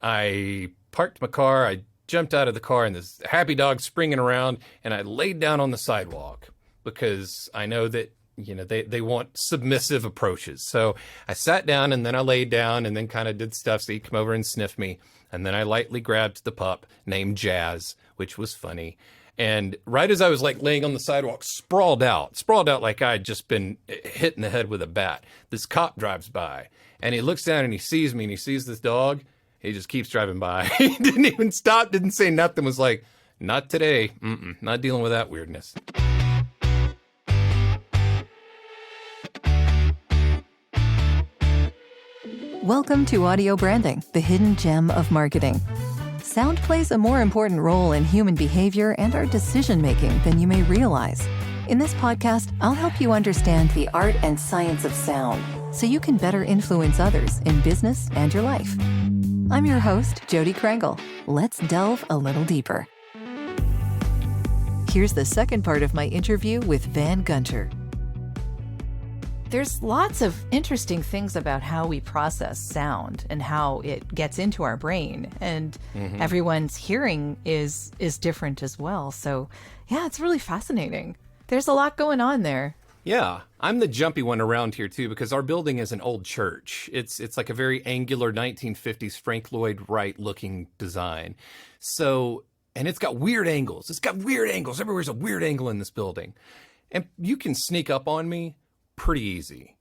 I parked my car, I jumped out of the car, and this happy dog springing around, and I laid down on the sidewalk because I know that, they want submissive approaches. So I sat down, and then I laid down, and then kind of did stuff. So he'd come over and sniff me. And then I lightly grabbed the pup named Jazz, which was funny. And right as I was like laying on the sidewalk, sprawled out like I had just been hit in the head with a bat. This cop drives by, and he looks down and he sees me, and he sees this dog. He just keeps driving by. He didn't even stop, didn't say nothing, was like, not today. Not dealing with that weirdness. Welcome to Audio Branding, the hidden gem of marketing. Sound plays a more important role in human behavior and our decision-making than you may realize. In this podcast, I'll help you understand the art and science of sound so you can better influence others in business and your life. I'm your host, Jody Krangle. Let's delve a little deeper. Here's the second part of my interview with Gunter. There's lots of interesting things about how we process sound and how it gets into our brain, and everyone's hearing is different as well. So yeah, it's really fascinating. There's a lot going on there. Yeah, I'm the jumpy one around here too, because our building is an old church. It's like a very angular 1950s Frank Lloyd Wright looking design. So, and it's got weird angles. Everywhere's a weird angle in this building. And you can sneak up on me pretty easy.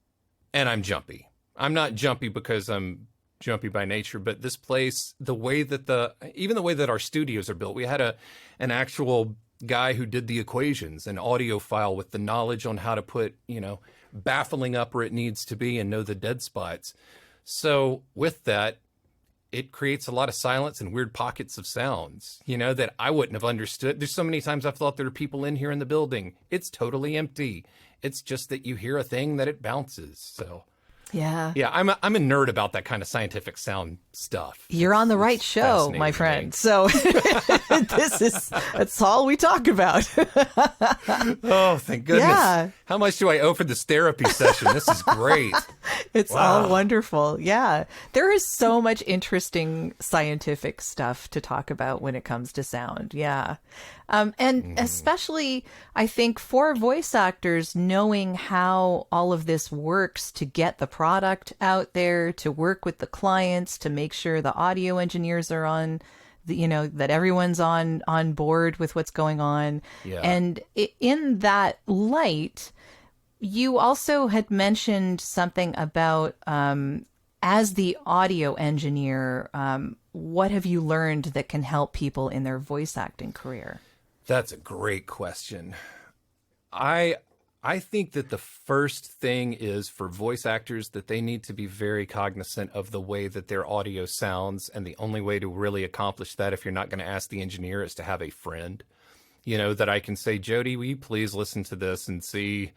And I'm jumpy. I'm not jumpy because I'm jumpy by nature, but this place, the way that our studios are built, we had an actual guy who did the equations, an audiophile with the knowledge on how to put, baffling up where it needs to be and know the dead spots. So with that, it creates a lot of silence and weird pockets of sounds, that I wouldn't have understood. There's so many times I've thought there are people in here in the building. It's totally empty. It's just that you hear a thing that it bounces. So yeah, I'm a nerd about that kind of scientific sound stuff. You're on the right show, my friend. So that's all we talk about. Oh, thank goodness. Yeah. How much do I owe for this therapy session? This is great. It's all wonderful. Yeah. There is so much interesting scientific stuff to talk about when it comes to sound. Yeah. And especially, I think, for voice actors, knowing how all of this works to get the product out there, to work with the clients, to make sure the audio engineers are on, that everyone's on board with what's going on. Yeah. And in that light, you also had mentioned something about, as the audio engineer, what have you learned that can help people in their voice acting career? That's a great question. I think that the first thing is for voice actors that they need to be very cognizant of the way that their audio sounds. And the only way to really accomplish that, if you're not going to ask the engineer, is to have a friend, that I can say, Jody, will you please listen to this and see,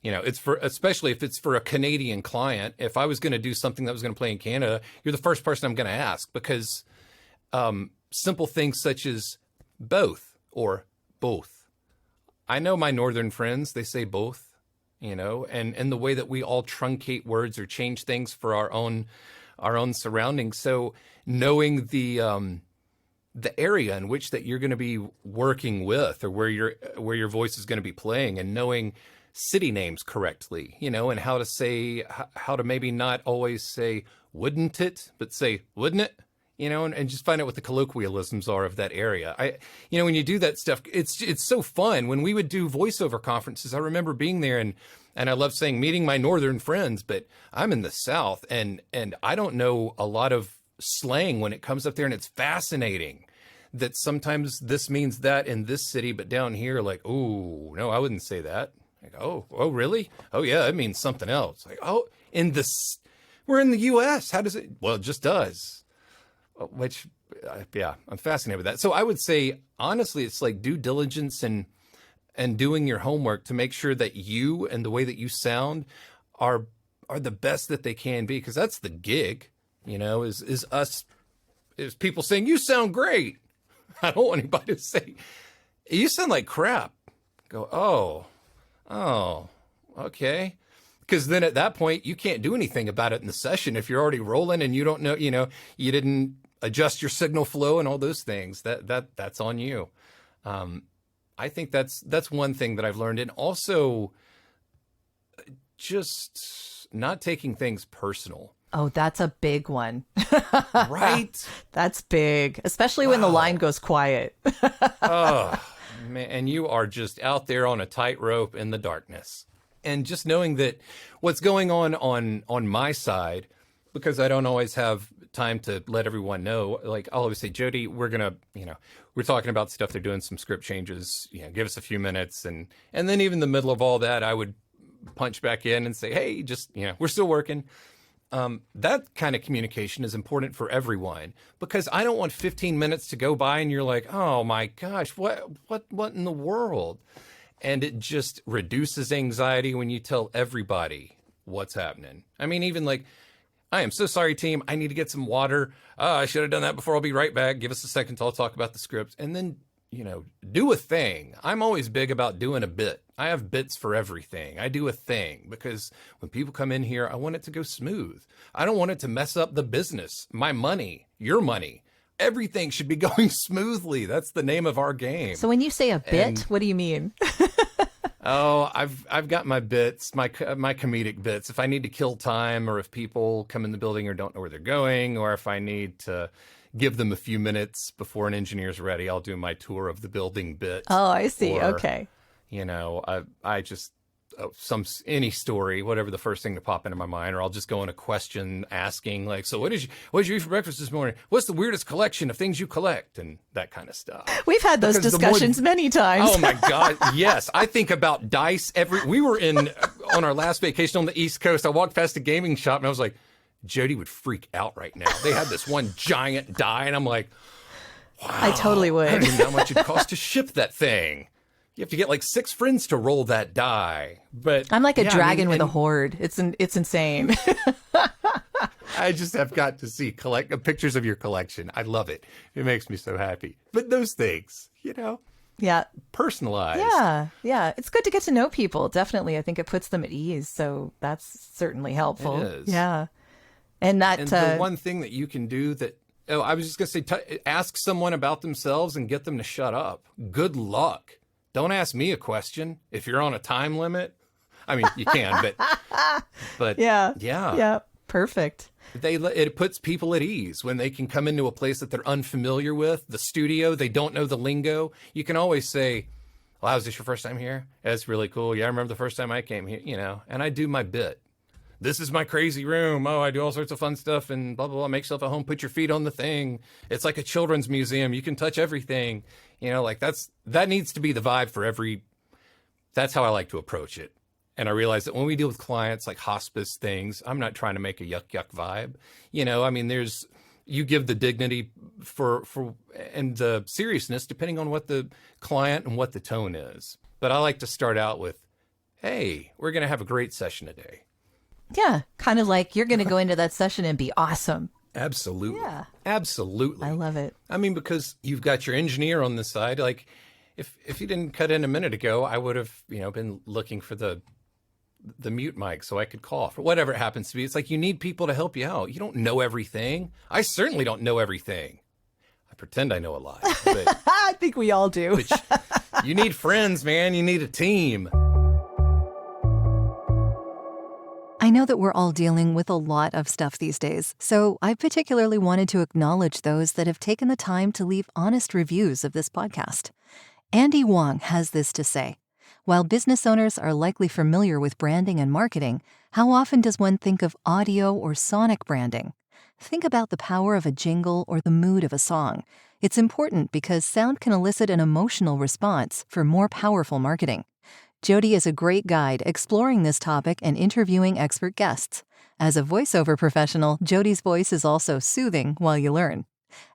it's for, especially if it's for a Canadian client. If I was going to do something that was going to play in Canada, you're the first person I'm going to ask, because simple things such as both or both. I know my northern friends, they say both, and the way that we all truncate words or change things for our own surroundings. So knowing the area in which that you're going to be working with, or where your voice is going to be playing, and knowing city names correctly, and how to maybe not always say wouldn't it, but say wouldn't it, and just find out what the colloquialisms are of that area. When you do that stuff, it's so fun. When we would do voiceover conferences, I remember being there, and I love saying meeting my northern friends, but I'm in the South, and I don't know a lot of slang when it comes up there, and it's fascinating that sometimes this means that in this city, but down here, like, oh, no, I wouldn't say that. Like, oh, really? Oh, yeah, it means something else. Like, oh, we're in the U.S. How does it? Well, it just does. Which, I'm fascinated with that. So I would say, honestly, it's like due diligence and doing your homework to make sure that you and the way that you sound are the best that they can be, because that's the gig, is people saying, you sound great. I don't want anybody to say, you sound like crap. Go, oh, okay. Because then at that point, you can't do anything about it in the session if you're already rolling and you don't know, you didn't adjust your signal flow and all those things, that's on you. I think that's one thing that I've learned. And also just not taking things personal. Oh, that's a big one. Right? That's big, especially when the line goes quiet. Oh, man, and you are just out there on a tightrope in the darkness. And just knowing that what's going on my side, because I don't always have time to let everyone know, like I'll always say, Jody, we're talking about stuff, they're doing some script changes, give us a few minutes. And then even in the middle of all that, I would punch back in and say, hey, just, we're still working. That kind of communication is important for everyone, because I don't want 15 minutes to go by and you're like, oh my gosh, what in the world? And it just reduces anxiety when you tell everybody what's happening. I mean, even like, I am so sorry, team. I need to get some water. I should have done that before. I'll be right back. Give us a second. I'll talk about the script. And then, do a thing. I'm always big about doing a bit. I have bits for everything. I do a thing because when people come in here, I want it to go smooth. I don't want it to mess up the business, my money, your money. Everything should be going smoothly. That's the name of our game. So when you say a bit, what do you mean? Oh, I've got my bits, my comedic bits. If I need to kill time, or if people come in the building or don't know where they're going, or if I need to give them a few minutes before an engineer's ready, I'll do my tour of the building bit. Oh, I see. Or, okay. I just any story, whatever the first thing to pop into my mind, or I'll just go in a question asking like, so what did you eat for breakfast this morning? What's the weirdest collection of things you collect? And that kind of stuff. We've had those discussions many times. Oh my God. Yes. I think about dice we were on our last vacation on the East Coast. I walked past a gaming shop and I was like, Jody would freak out right now. They had this one giant die and I'm like, wow. I totally would. I don't even know how much it costs to ship that thing. You have to get like 6 friends to roll that die. But I'm like a dragon with a horde. It's insane. I just have got to see pictures of your collection. I love it. It makes me so happy. But those things, yeah, personalized. Yeah. It's good to get to know people. Definitely. I think it puts them at ease. So that's certainly helpful. It is. Yeah. And the one thing that you can do I was just going to say, ask someone about themselves and get them to shut up. Good luck. Don't ask me a question if you're on a time limit. I mean, you can, but yeah, perfect. It puts people at ease when they can come into a place that they're unfamiliar with, the studio, they don't know the lingo. You can always say, wow, is this your first time here? That's really cool. Yeah, I remember the first time I came here, and I do my bit. This is my crazy room. Oh, I do all sorts of fun stuff and blah, blah, blah. Make yourself at home. Put your feet on the thing. It's like a children's museum. You can touch everything. That needs to be the vibe for that's how I like to approach it. And I realize that when we deal with clients like hospice things, I'm not trying to make a yuck vibe. You give the dignity for and the seriousness depending on what the client and what the tone is. But I like to start out with, hey, we're going to have a great session today. Yeah, kind of like you're going to go into that session and be awesome. Absolutely. Yeah. Absolutely. I love it. I mean, because you've got your engineer on the side. Like, if you didn't cut in a minute ago, I would have, been looking for the mute mic so I could cough or whatever it happens to be. It's like you need people to help you out. You don't know everything. I certainly don't know everything. I pretend I know a lot. But, I think we all do. But you need friends, man. You need a team. I know that we're all dealing with a lot of stuff these days, so I particularly wanted to acknowledge those that have taken the time to leave honest reviews of this podcast. Andy Wong has this to say. While business owners are likely familiar with branding and marketing, how often does one think of audio or sonic branding? Think about the power of a jingle or the mood of a song. It's important because sound can elicit an emotional response for more powerful marketing. Jody is a great guide exploring this topic and interviewing expert guests. As a voiceover professional, Jody's voice is also soothing while you learn.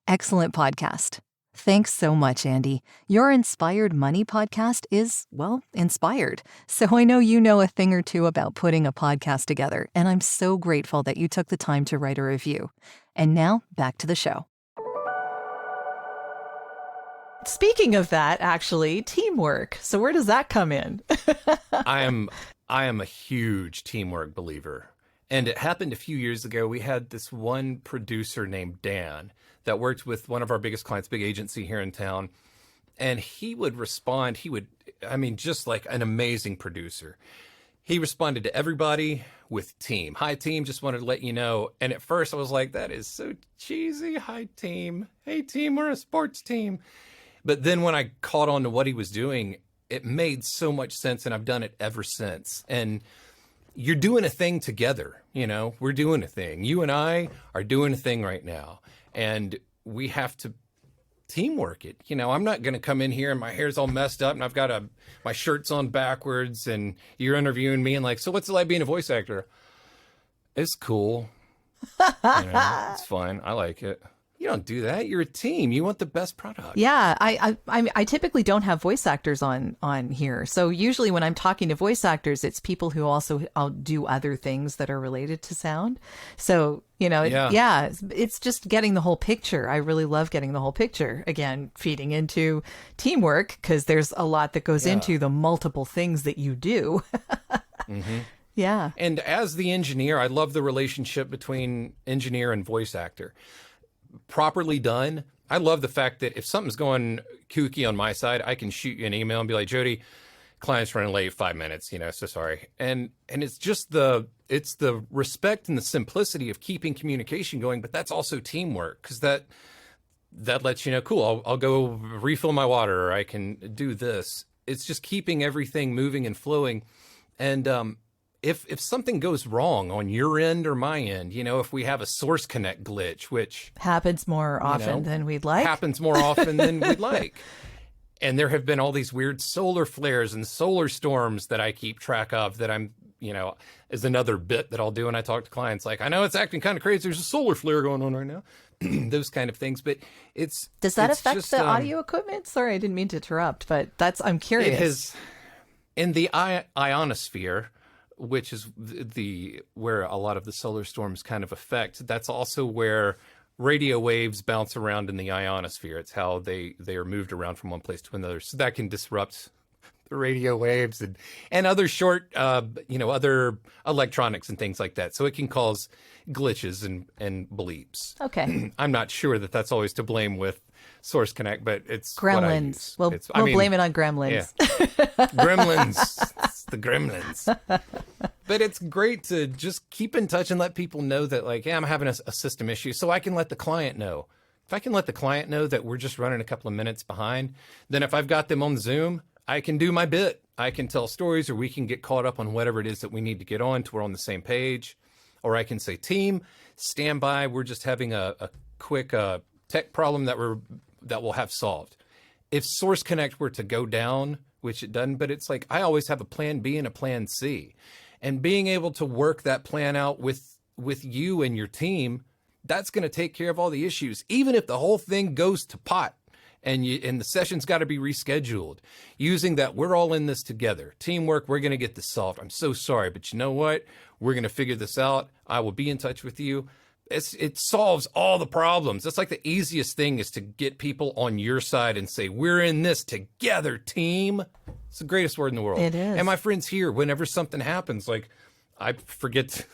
Excellent podcast. Thanks so much, Andy. Your Inspired Money podcast is, inspired. So I know you know a thing or two about putting a podcast together, and I'm so grateful that you took the time to write a review. And now, back to the show. Speaking of that, actually, teamwork. So where does that come in? I am a huge teamwork believer. And it happened a few years ago. We had this one producer named Dan that worked with one of our biggest clients, big agency here in town. And he would respond. Just like an amazing producer. He responded to everybody with team. Hi, team. Just wanted to let you know. And at first I was like, that is so cheesy. Hi, team. Hey, team, we're a sports team. But then when I caught on to what he was doing, it made so much sense. And I've done it ever since. And you're doing a thing together. We're doing a thing. You and I are doing a thing right now. And we have to teamwork it. I'm not going to come in here and my hair's all messed up and I've got my shirt's on backwards and you're interviewing me and like, so what's it like being a voice actor? It's cool. It's fun. I like it. You don't do that. You're a team. You want the best product. Yeah, I typically don't have voice actors on here. So usually when I'm talking to voice actors, it's people who also I'll do other things that are related to sound. So, it's just getting the whole picture. I really love getting the whole picture. Again, feeding into teamwork because there's a lot that goes into the multiple things that you do. Mm-hmm. Yeah. And as the engineer, I love the relationship between engineer and voice actor. Properly done, I love the fact that if something's going kooky on my side, I can shoot you an email and be like, Jody, client's running late 5 minutes, so sorry. And it's just the respect and the simplicity of keeping communication going, but that's also teamwork because that lets you know, cool, I'll go refill my water or I can do this. It's just keeping everything moving and flowing. And if something goes wrong on your end or my end, if we have a source connect glitch, which happens more often than we'd like. Happens more often than we'd like. And there have been all these weird solar flares and solar storms that I keep track of that I'm, is another bit that I'll do when I talk to clients. Like, I know it's acting kind of crazy. There's a solar flare going on right now. Those kind of things. But does that affect just, the audio equipment? Sorry, I didn't mean to interrupt, but I'm curious. It has, in the ionosphere, which is where a lot of the solar storms kind of affect. That's also where radio waves bounce around in the ionosphere. It's how they are moved around from one place to another. So that can disrupt the radio waves and other short, other electronics and things like that. So it can cause glitches and bleeps. Okay. I'm not sure that that's always to blame with Source Connect, but it's gremlins. What I use. We'll blame it on gremlins. Yeah. Gremlins. It's the gremlins. But it's great to just keep in touch and let people know that, like, I'm having a system issue, so I can let the client know. If I can let the client know that we're just running a couple of minutes behind, then if I've got them on Zoom, I can do my bit. I can tell stories, or we can get caught up on whatever it is that we need to get on to we're on the same page. Or I can say, team, stand by. We're just having a quick tech problem that we'll have solved. If Source Connect were to go down, which it doesn't, but it's like I always have a plan B and a plan C. And being able to work that plan out with you and your team, that's going to take care of all the issues. Even if the whole thing goes to pot and the session's got to be rescheduled, using that we're all in this together. Teamwork, we're going to get this solved. I'm so sorry, but you know what? We're going to figure this out. I will be in touch with you. It solves all the problems. That's like the easiest thing is to get people on your side and say, we're in this together, team. It's the greatest word in the world. It is. And my friends here, whenever something happens, like I forget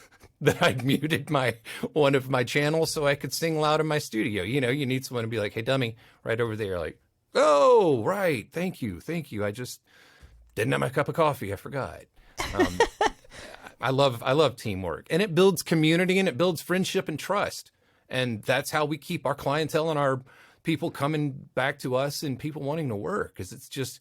that I'd muted one of my channels so I could sing loud in my studio. You need someone to be like, hey, dummy, right over there. Like, oh, right. Thank you. I just didn't have my cup of coffee. I forgot. I love teamwork, and it builds community and it builds friendship and trust. And that's how we keep our clientele and our people coming back to us and people wanting to work, because it's just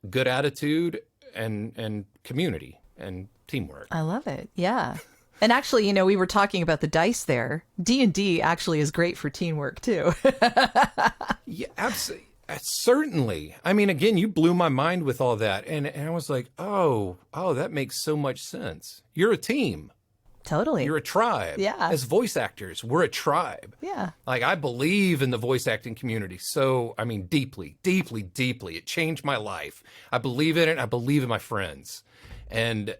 good attitude and community and teamwork. I love it. Yeah. And actually, we were talking about the dice there. D&D actually is great for teamwork too. Yeah, absolutely. Certainly. I mean, again, you blew my mind with all that. And I was like, oh, that makes so much sense. You're a team. Totally. You're a tribe. Yeah. As voice actors, we're a tribe. Yeah. Like, I believe in the voice acting community. So, I mean, deeply, deeply, deeply. It changed my life. I believe in it. I believe in my friends. And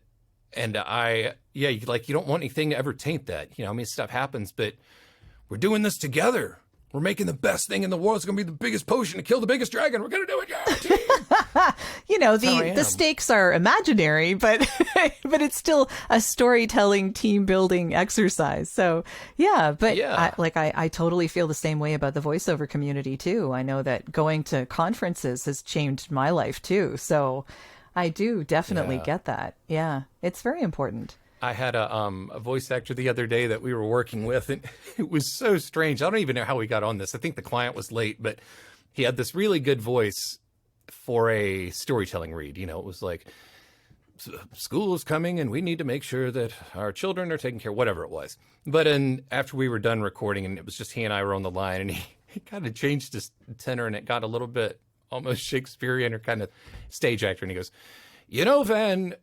you don't want anything to ever taint that. Stuff happens, but we're doing this together. we're making the best thing in the world. It's going to be the biggest potion to kill the biggest dragon. We're going to do it, guaranteed. You know, That's how I the am. stakes are imaginary, but but it's still a storytelling, team building exercise. So yeah, but Yeah. I totally feel the same way about the voiceover community too. I know that going to conferences has changed my life too. So I do definitely Yeah. get that. Yeah, it's very important. I had a voice actor the other day that we were working with, and it was so strange. I don't even know how we got on this. I think the client was late, but he had this really good voice for a storytelling read. You know, it was like, school is coming and we need to make sure that our children are taken care of, whatever it was. But after we were done recording and it was just he and I were on the line, and he kind of changed his tenor, and it got a little bit almost Shakespearean or kind of stage actor. And he goes, you know, Van,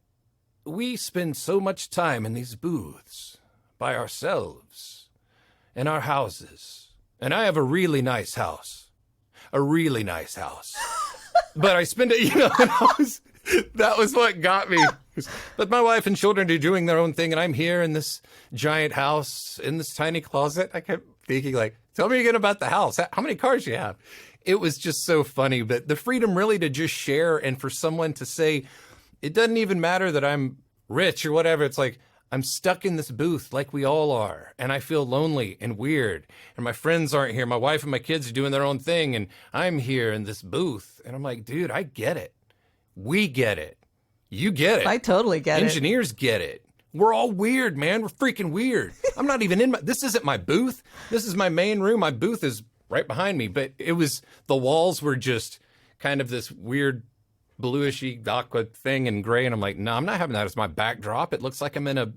we spend so much time in these booths by ourselves in our houses. And I have a really nice house. A really nice house. But I spend it, you know, and that was what got me. But my wife and children are doing their own thing, and I'm here in this giant house, in this tiny closet. I kept thinking, like, tell me again about the house. How many cars you have? It was just so funny. But the freedom really to just share, and for someone to say, it doesn't even matter that I'm rich or whatever. It's like, I'm stuck in this booth like we all are, and I feel lonely and weird, and my friends aren't here. My wife and my kids are doing their own thing, and I'm here in this booth. And I'm like, dude, I get it. We get it. You get it. I totally get it. Engineers get it. We're all weird, man. We're freaking weird. I'm not even in this isn't my booth. This is my main room. My booth is right behind me, but the walls were just kind of this weird bluishy aqua thing in gray, and I'm like, no, I'm not having that as my backdrop. It looks like I'm in a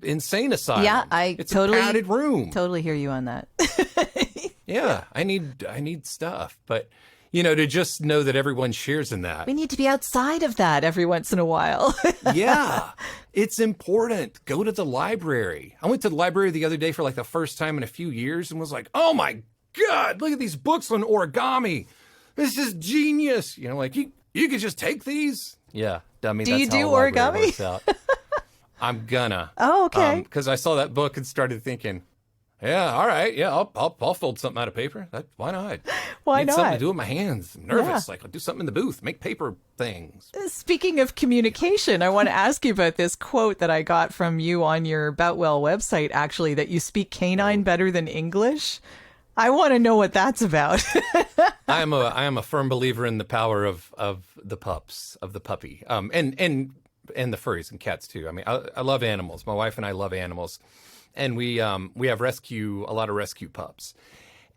insane asylum. Yeah, it's totally a padded room. Totally hear you on that. Yeah, I need stuff, but you know, to just know that everyone shares in that. We need to be outside of that every once in a while. Yeah, it's important. Go to the library. I went to the library the other day for like the first time in a few years and was like, oh my God, look at these books on origami. This is genius. You know, like you could just take these. Yeah, dummy. Do that's you how do a library origami? works out. I'm gonna. Oh, okay. Because I saw that book and started thinking, yeah, all right, yeah, I'll fold something out of paper. Why not? Why Need not? something to do with my hands. I'm nervous. Yeah. Like, I'll do something in the booth. Make paper things. Speaking of communication, I want to ask you about this quote that I got from you on your Boutwell website, actually, that you speak canine better than English. I want to know what that's about. I am a firm believer in the power of the pups, of the puppy, and the furries and cats too. I mean, I love animals. My wife and I love animals, and we have a lot of rescue pups,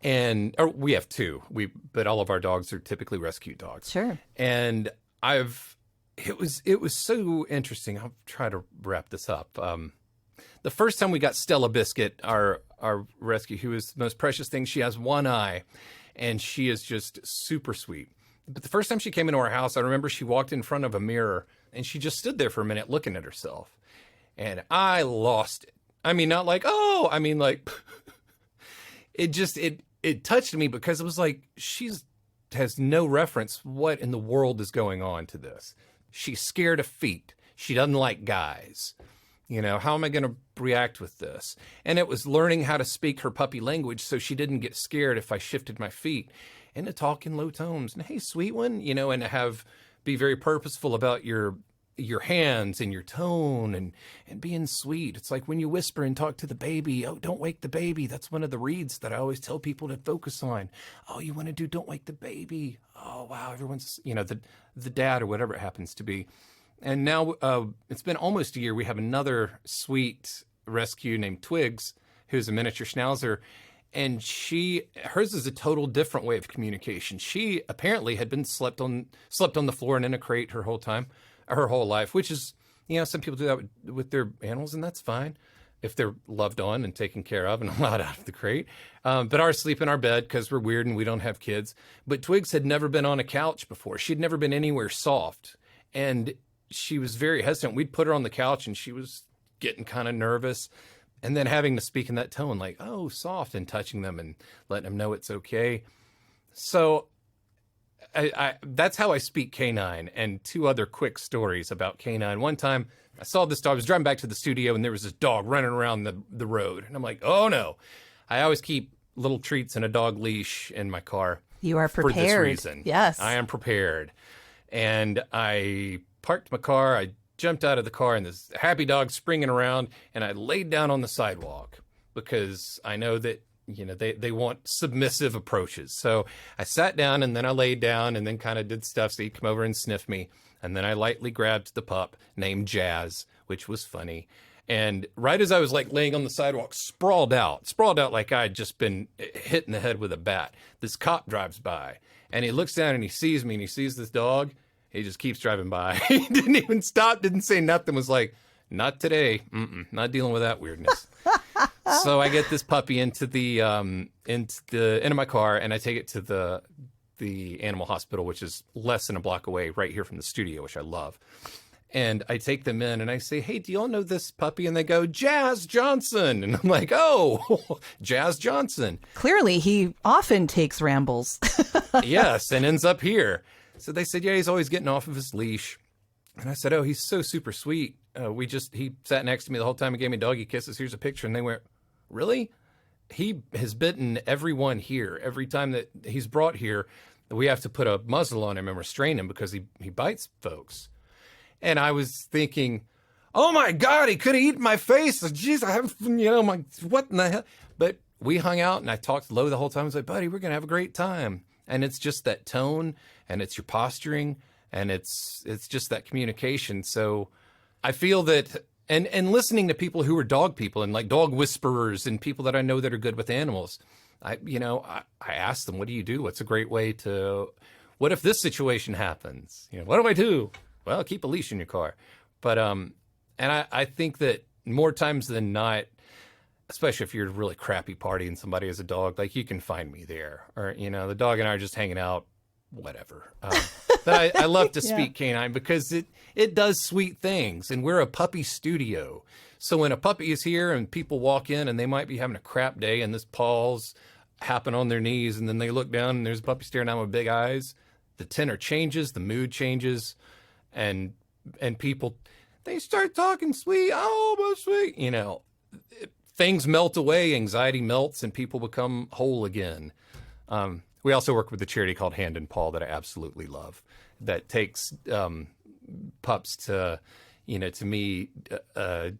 or we have two. But all of our dogs are typically rescue dogs. Sure. And it was so interesting. I'll try to wrap this up. The first time we got Stella Biscuit, our rescue, who is the most precious thing. She has one eye, and she is just super sweet. But the first time she came into our house, I remember she walked in front of a mirror, and she just stood there for a minute looking at herself. And I lost it. I mean, not like, oh, I mean, like, it touched me because it was like, has no reference what in the world is going on to this. She's scared of feet. She doesn't like guys. You know, how am I going to react with this? And it was learning how to speak her puppy language so she didn't get scared if I shifted my feet, and to talk in low tones and, hey, sweet one, you know, and to be very purposeful about your hands and your tone and being sweet. It's like when you whisper and talk to the baby, oh, don't wake the baby. That's one of the reads that I always tell people to focus on. Oh, you want to do don't wake the baby. Oh, wow, everyone's, you know, the dad or whatever it happens to be. And now it's been almost a year. We have another sweet rescue named Twigs, who's a miniature schnauzer. And hers is a total different way of communication. She apparently had been slept on the floor and in a crate her whole life, which is, you know, some people do that with their animals, and that's fine if they're loved on and taken care of and allowed out of the crate. But ours sleep in our bed because we're weird and we don't have kids. But Twigs had never been on a couch before. She'd never been anywhere soft. And she was very hesitant. We'd put her on the couch and she was getting kind of nervous. And then having to speak in that tone, like, oh, soft, and touching them and letting them know it's okay. So that's how I speak canine. And two other quick stories about canine. One time I saw this dog. I was driving back to the studio and there was this dog running around the road. And I'm like, oh no. I always keep little treats and a dog leash in my car. You are prepared. For this reason. Yes. I am prepared. And I parked my car. I jumped out of the car, and this happy dog springing around, and I laid down on the sidewalk because I know that, they want submissive approaches. So I sat down, and then I laid down, and then kind of did stuff so he'd come over and sniff me. And then I lightly grabbed the pup named Jazz, which was funny. And right as I was like laying on the sidewalk, sprawled out like I'd just been hit in the head with a bat. This cop drives by, and he looks down and he sees me, and he sees this dog. He just keeps driving by. He didn't even stop, didn't say nothing, was like, not today. Not dealing with that weirdness. So I get this puppy into my car, and I take it to the animal hospital, which is less than a block away right here from the studio, which I love. And I take them in and I say, hey, do you all know this puppy? And they go, Jazz Johnson. And I'm like, oh, Jazz Johnson. Clearly, he often takes rambles. Yes, and ends up here. So they said, yeah, he's always getting off of his leash. And I said, oh, he's so super sweet. He sat next to me the whole time and gave me doggy kisses. Here's a picture. And they went, really? He has bitten everyone here. Every time that he's brought here, we have to put a muzzle on him and restrain him because he bites folks. And I was thinking, oh my God, he could have eaten my face. Jeez, I have, what in the hell? But we hung out and I talked low the whole time. I was like, buddy, we're going to have a great time. And it's just that tone, and it's your posturing, and it's just that communication. So I feel that, and listening to people who are dog people and like dog whisperers and people that I know that are good with animals, I asked them, what do you do? What's a great way what if this situation happens? What do I do? Well, keep a leash in your car. But, and I think that more times than not, especially if you're at a really crappy party and somebody has a dog, like you can find me there. Or, the dog and I are just hanging out, whatever. But I love to speak canine because it does sweet things. And we're a puppy studio. So when a puppy is here and people walk in and they might be having a crap day and this paws happen on their knees and then they look down and there's a puppy staring down with big eyes, the tenor changes, the mood changes. And people, they start talking sweet, almost sweet, things melt away, anxiety melts, and people become whole again. We also work with a charity called Hand and Paw that I absolutely love, that takes pups to, to me,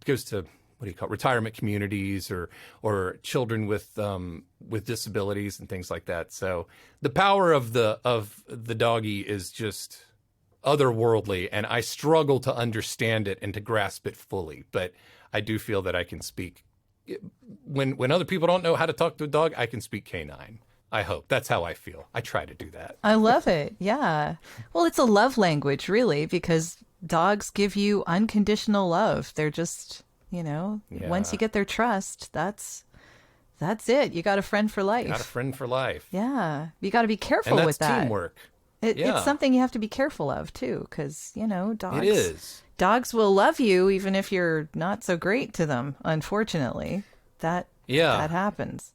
goes to, retirement communities or children with disabilities and things like that. So the power of the doggy is just otherworldly, and I struggle to understand it and to grasp it fully. But I do feel that I can speak. When other people don't know how to talk to a dog, I can speak canine. I hope. That's how I feel. I try to do that. I love it. Yeah. Well, it's a love language, really, because dogs give you unconditional love. They're just, once you get their trust, that's it. You got a friend for life. Got a friend for life. Yeah. You got to be careful and that's with that. Teamwork. It's something you have to be careful of, too, because, dogs. It is. Dogs will love you even if you're not so great to them, unfortunately. That happens.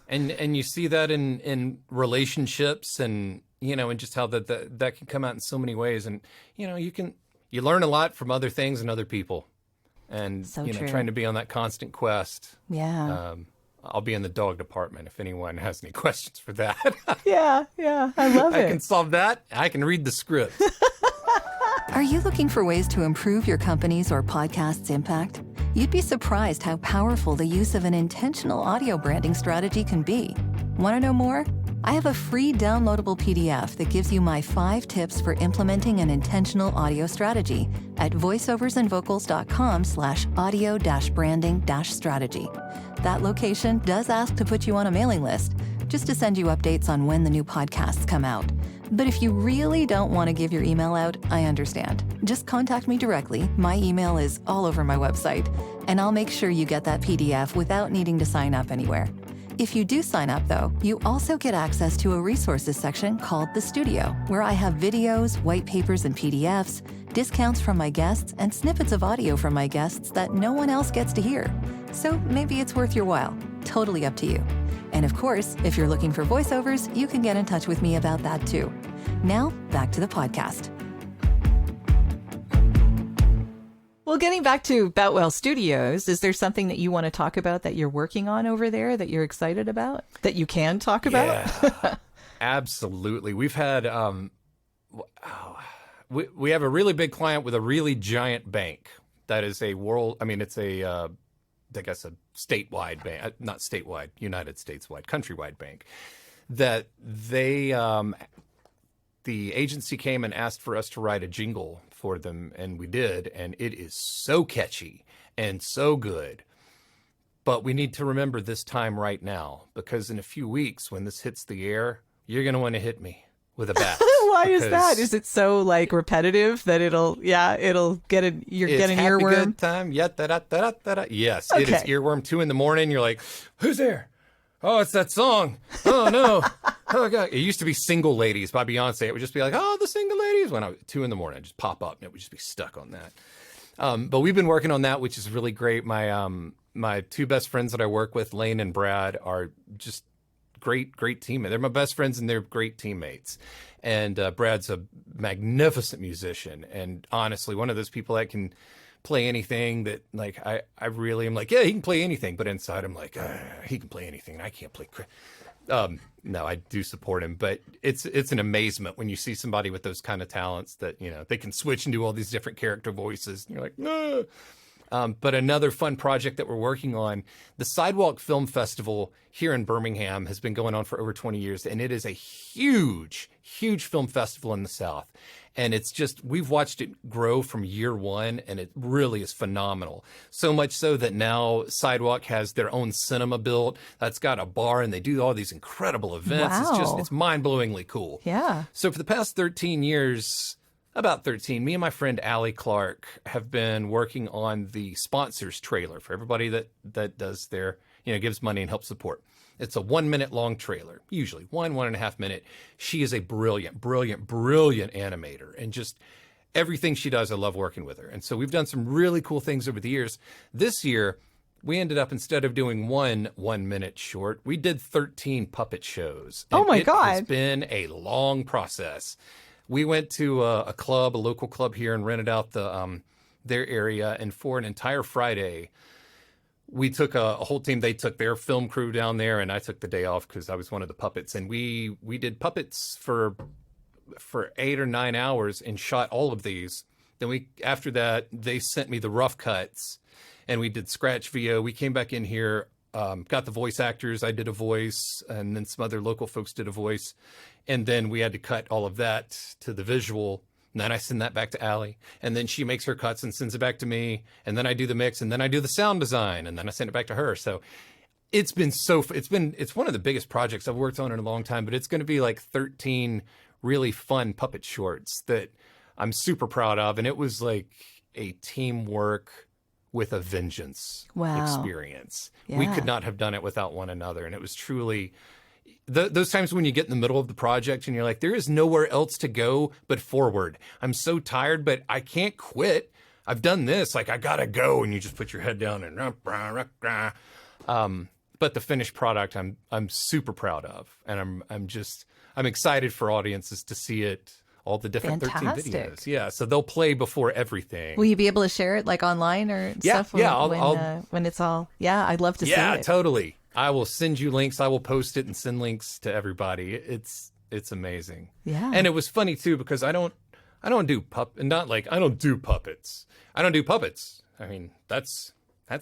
and you see that in relationships and, and just how that can come out in so many ways. And, you learn a lot from other things and other people. And, so true. Trying to be on that constant quest. Yeah. I'll be in the dog department if anyone has any questions for that. Yeah. I love it. I can solve that. I can read the script. Are you looking for ways to improve your company's or podcast's impact? You'd be surprised how powerful the use of an intentional audio branding strategy can be. Want to know more? I have a free downloadable PDF that gives you my 5 tips for implementing an intentional audio strategy at voiceoversandvocals.com/audio-branding-strategy. That location does ask to put you on a mailing list, just to send you updates on when the new podcasts come out. But if you really don't want to give your email out, I understand. Just contact me directly. My email is all over my website, and I'll make sure you get that PDF without needing to sign up anywhere. If you do sign up, though, you also get access to a resources section called The Studio, where I have videos, white papers, and PDFs, discounts from my guests, and snippets of audio from my guests that no one else gets to hear. So maybe it's worth your while. Totally up to you. And of course, if you're looking for voiceovers, you can get in touch with me about that too. Now, back to the podcast. Well, getting back to Boutwell Studios, is there something that you want to talk about that you're working on over there that you're excited about, that you can talk about? Yeah, absolutely. We've had, we have a really big client with a really giant bank that is a it's I guess a statewide bank, not statewide, United States-wide, countrywide bank, that the agency came and asked for us to write a jingle for them, and we did, and it is so catchy and so good. But we need to remember this time right now, because in a few weeks when this hits the air, you're going to want to hit me with a bat. Why is that? Is it so like repetitive that you're getting earworm? Good time. Yeah, da-da-da-da-da-da. Yes, Okay. It is earworm 2 a.m. You're like, who's there? Oh, it's that song. Oh, no. Oh, God. It used to be Single Ladies by Beyonce. It would just be like, oh, the Single Ladies. When I was 2 a.m, I'd just pop up and it would just be stuck on that. But we've been working on that, which is really great. My 2 best friends that I work with, Lane and Brad, are just great teammates. They're my best friends and they're great teammates. And Brad's a magnificent musician. And honestly, one of those people that can play anything that, like, I really am like, yeah, he can play anything. But inside I'm like, he can play anything. I can't play. No, I do support him. But it's an amazement when you see somebody with those kind of talents that, they can switch and do all these different character voices. And you're like, no. But another fun project that we're working on, the Sidewalk Film Festival here in Birmingham has been going on for over 20 years, and it is a huge film festival in the South. And it's just, we've watched it grow from year one, and it really is phenomenal. So much so that now Sidewalk has their own cinema built that's got a bar, and they do all these incredible events. Wow. It's mind-blowingly cool. Yeah. So for the past 13 years, about 13, me and my friend Allie Clark have been working on the sponsors trailer for everybody that does their, gives money and helps support. It's a 1 minute long trailer, usually 1.5 minute. She is a brilliant animator, and just everything she does, I love working with her. And so we've done some really cool things over the years. This year, we ended up, instead of doing 1 minute short, we did 13 puppet shows. Oh my God. It has been a long process. We went to a local club here, and rented out their area. And for an entire Friday, we took a whole team. They took their film crew down there, and I took the day off because I was one of the puppets. And we did puppets for 8 or 9 hours and shot all of these. Then after that, they sent me the rough cuts, and we did scratch VO. We came back in here, got the voice actors. I did a voice, and then some other local folks did a voice. And then we had to cut all of that to the visual. And then I send that back to Allie. And then she makes her cuts and sends it back to me. And then I do the mix. And then I do the sound design. And then I send it back to her. So it's one of the biggest projects I've worked on in a long time. But it's going to be like 13 really fun puppet shorts that I'm super proud of. And it was like a teamwork with a vengeance experience. Yeah. We could not have done it without one another. And it was truly those times when you get in the middle of the project and you're like, there is nowhere else to go but forward. I'm so tired, but I can't quit. I've done this. Like, I gotta go. And you just put your head down and but the finished product, I'm super proud of, and I'm excited for audiences to see it. All the different Fantastic. 13 videos. Yeah. So they'll play before everything. Will you be able to share it like online or stuff? When it's all, I'd love to see it. Yeah, totally. I will send you links. I will post it and send links to everybody. It's amazing. Yeah. And it was funny too, because I don't do I don't do puppets. I don't do puppets. I mean, that's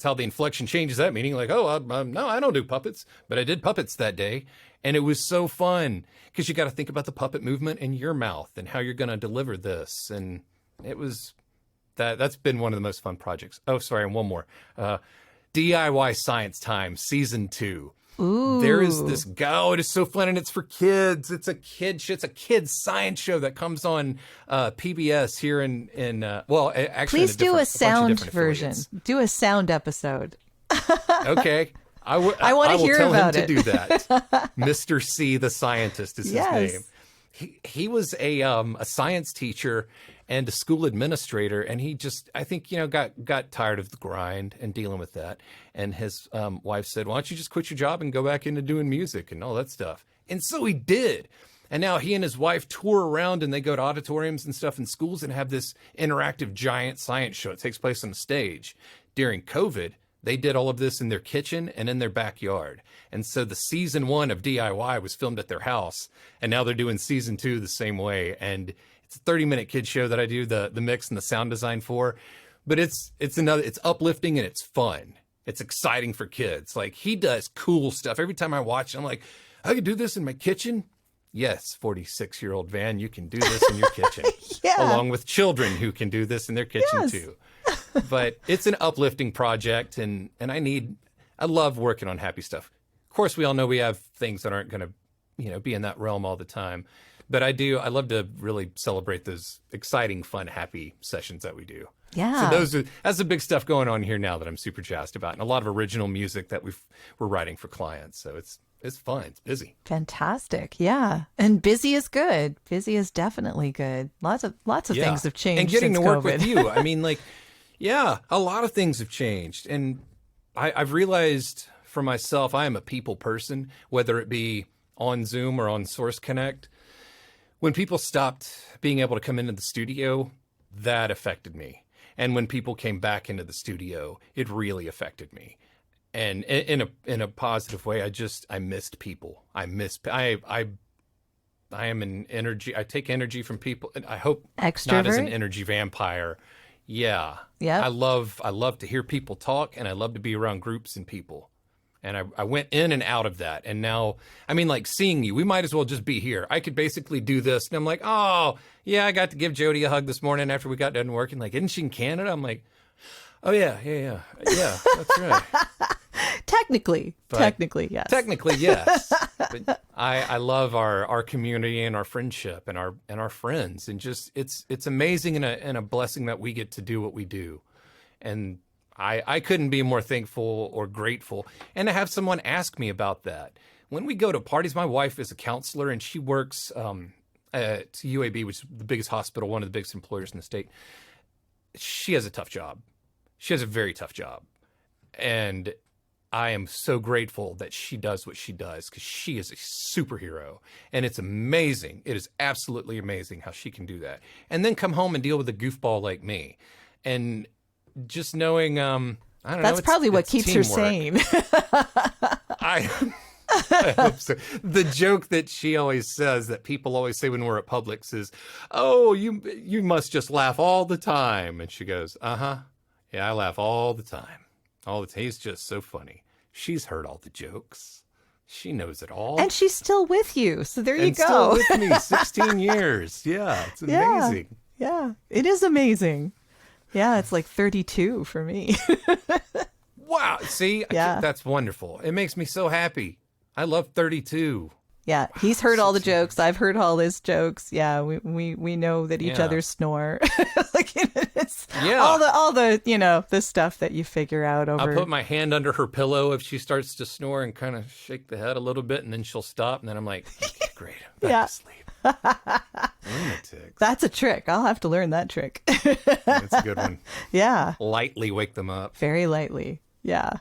how the inflection changes that meaning. Like, no, I don't do puppets, but I did puppets that day. And it was so fun because you got to think about the puppet movement in your mouth and how you're going to deliver this. And it was that's been one of the most fun projects. Oh, sorry. And one more, DIY Science Time Season 2. Ooh. There is this go. It is so fun, and it's for kids. It's a kids science show that comes on PBS here in actually, please do a sound bunch of version. Do a sound episode. Okay. I want to hear tell about him it. to do that. Mr. C, the scientist, is his name. He was a science teacher and a school administrator, and he just, I think, got tired of the grind and dealing with that. And his wife said, "Why don't you just quit your job and go back into doing music and all that stuff?" And so he did. And now he and his wife tour around and they go to auditoriums and stuff in schools and have this interactive giant science show. It takes place on a stage. During COVID, they did all of this in their kitchen and in their backyard. And so the season 1 of DIY was filmed at their house. And now they're doing season 2 the same way. And it's a 30-minute kid show that I do the mix and the sound design for. But it's uplifting and it's fun. It's exciting for kids. Like, he does cool stuff. Every time I watch it, I'm like, I could do this in my kitchen. Yes, 46-year-old Van, you can do this in your kitchen. Yeah. Along with children who can do this in their kitchen Yes. too. But it's an uplifting project, and I love working on happy stuff. Of course, we all know we have things that aren't going to, be in that realm all the time. But I love to really celebrate those exciting, fun, happy sessions that we do. Yeah. So that's the big stuff going on here now that I'm super jazzed about, and a lot of original music that we're writing for clients. So it's fun. It's busy. Fantastic. Yeah. And busy is good. Busy is definitely good. Lots of things have changed and getting since to work COVID. with you. I mean, a lot of things have changed. And I've realized for myself, I am a people person, whether it be on Zoom or on Source Connect. When people stopped being able to come into the studio, that affected me. And when people came back into the studio, it really affected me. And in a positive way, I missed people. I am an energy. I take energy from people. And I hope Extrovert? not as an energy vampire. Yeah. Yep. I love to hear people talk, and I love to be around groups and people. And I went in and out of that. And now, seeing you, we might as well just be here. I could basically do this. And I'm like, oh, yeah, I got to give Jody a hug this morning after we got done working. Like, isn't she in Canada? I'm like, oh, yeah, that's right. Technically, yes. Technically, yes. But I love our community and our friendship and our friends. And just, it's amazing and a blessing that we get to do what we do. And I couldn't be more thankful or grateful. And to have someone ask me about that. When we go to parties, my wife is a counselor, and she works at UAB, which is the biggest hospital, one of the biggest employers in the state. She has a tough job. She has a very tough job. And I am so grateful that she does what she does, because she is a superhero. And it's amazing. It is absolutely amazing how she can do that. And then come home and deal with a goofball like me. And just knowing, I don't know. That's probably what it's keeps her teamwork. sane. I hope so. The joke that she always says, that people always say when we're at Publix, is, oh, you must just laugh all the time. And she goes, uh-huh. Yeah, I laugh all the time. All the time. He's just so funny. She's heard all the jokes. She knows it all. And she's still with you. So there you and go. Still with me, 16 years. Yeah, it's amazing. Yeah, it is amazing. Yeah, it's like 32 for me. Wow. See, Yeah. That's wonderful. It makes me so happy. I love 32. Yeah, he's heard all the jokes. I've heard all his jokes. Yeah, we know that each Yeah. other snore. It's Yeah. all the the stuff that you figure out over. I'll put my hand under her pillow if she starts to snore and kind of shake the head a little bit, and then she'll stop, and then I'm like, okay, great, I'm back to sleep. Lunatics. That's a trick. I'll have to learn that trick. That's a good one. Yeah, Lightly wake them up. very lightly. Yeah.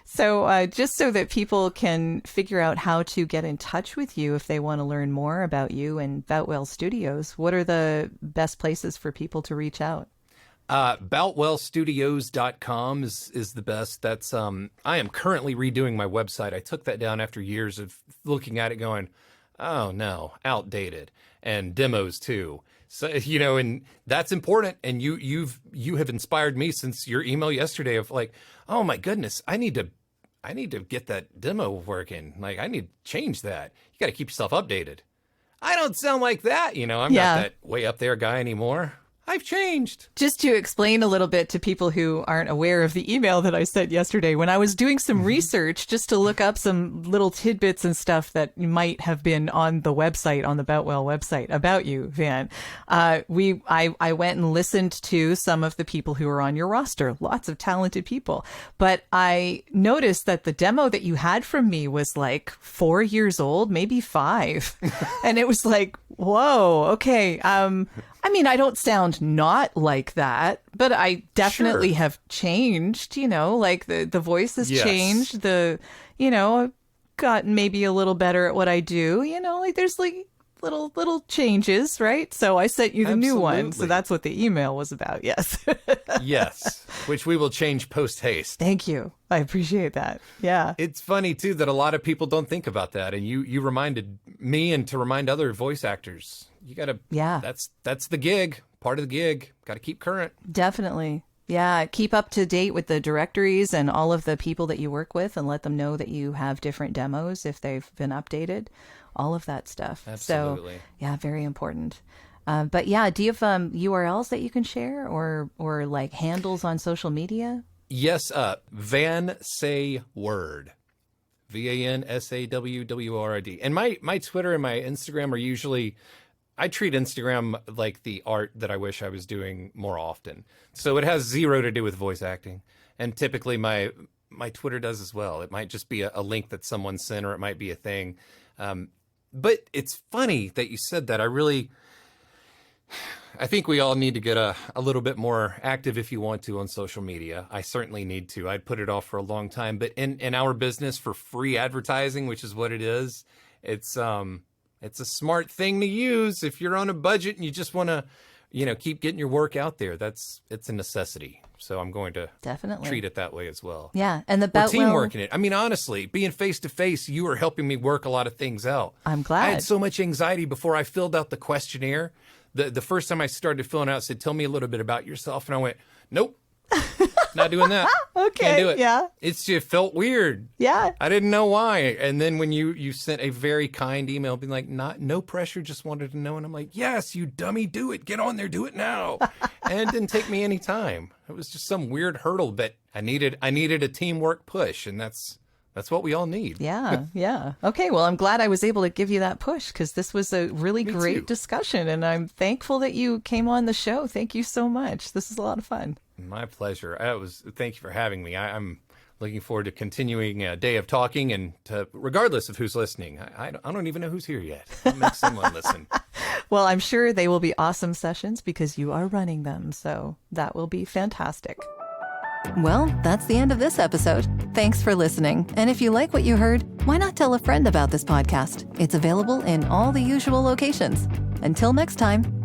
So just so that people can figure out how to get in touch with you if they want to learn more about you and Boutwell Studios, what are the best places for people to reach out? Boutwellstudios.com is the best. That's I am currently redoing my website. I took that down after years of looking at it going, oh no, outdated, and demos too. So, and that's important. And you have inspired me since your email yesterday of like, oh my goodness, I need to get that demo working. Like, I need to change that. You got to keep yourself updated. I don't sound like that. I'm not that way up there guy anymore. I've changed. Just to explain a little bit to people who aren't aware of the email that I sent yesterday, when I was doing some research just to look up some little tidbits and stuff that might have been on the website, on the Boutwell website about you, Van, I went and listened to some of the people who are on your roster, lots of talented people. But I noticed that the demo that you had from me was like 4 years old, maybe 5. And it was like, whoa, okay. I don't sound not like that, but I definitely have changed, like the voice has changed, I've gotten maybe a little better at what I do, like there's like little changes, right? So I sent you the new one. So Absolutely. that's what the email was about. Yes. Yes, which we will change post haste. Thank you. I appreciate that. Yeah. It's funny too that a lot of people don't think about that, and you reminded me and to remind other voice actors. You gotta. Yeah. That's the gig. Part of the gig. Got to keep current. Definitely. Yeah, keep up to date with the directories and all of the people that you work with and let them know that you have different demos if they've been updated, all of that stuff. Absolutely. So, yeah, very important. But yeah, do you have URLs that you can share or like handles on social media? Yes, Van Say Word. VANSAWWRD. And my Twitter and my Instagram are usually, I treat Instagram like the art that I wish I was doing more often. So it has zero to do with voice acting. And typically my Twitter does as well. It might just be a link that someone sent, or it might be a thing. But it's funny that you said that. I think we all need to get a little bit more active if you want to on social media. I certainly need to. I'd put it off for a long time. But in our business, for free advertising, which is what it is, it's a smart thing to use if you're on a budget and you just want to, keep getting your work out there. It's a necessity. So I'm going to Definitely treat it that way as well. Yeah, and the We're Boutwell teamworking it. I mean, honestly, being face to face, you are helping me work a lot of things out. I'm glad. I had so much anxiety before I filled out the questionnaire. The first time I started filling out, it said, "Tell me a little bit about yourself," and I went, "Nope, not doing that." Okay, Can't do it. yeah. It's just felt weird. Yeah. I didn't know why. And then when you sent a very kind email being like, no pressure, just wanted to know. And I'm like, yes, you dummy, do it. Get on there, do it now. And it didn't take me any time. It was just some weird hurdle that I needed a teamwork push. And that's what we all need. Yeah, yeah. Okay, well, I'm glad I was able to give you that push because this was a really Me great too. discussion. And I'm thankful that you came on the show. Thank you so much. This is a lot of fun. My pleasure. Thank you for having me. I'm looking forward to continuing a day of talking, and regardless of who's listening. I don't even know who's here yet. I'll make someone listen. Well, I'm sure they will be awesome sessions because you are running them. So that will be fantastic. Well, that's the end of this episode. Thanks for listening. And if you like what you heard, why not tell a friend about this podcast? It's available in all the usual locations. Until next time.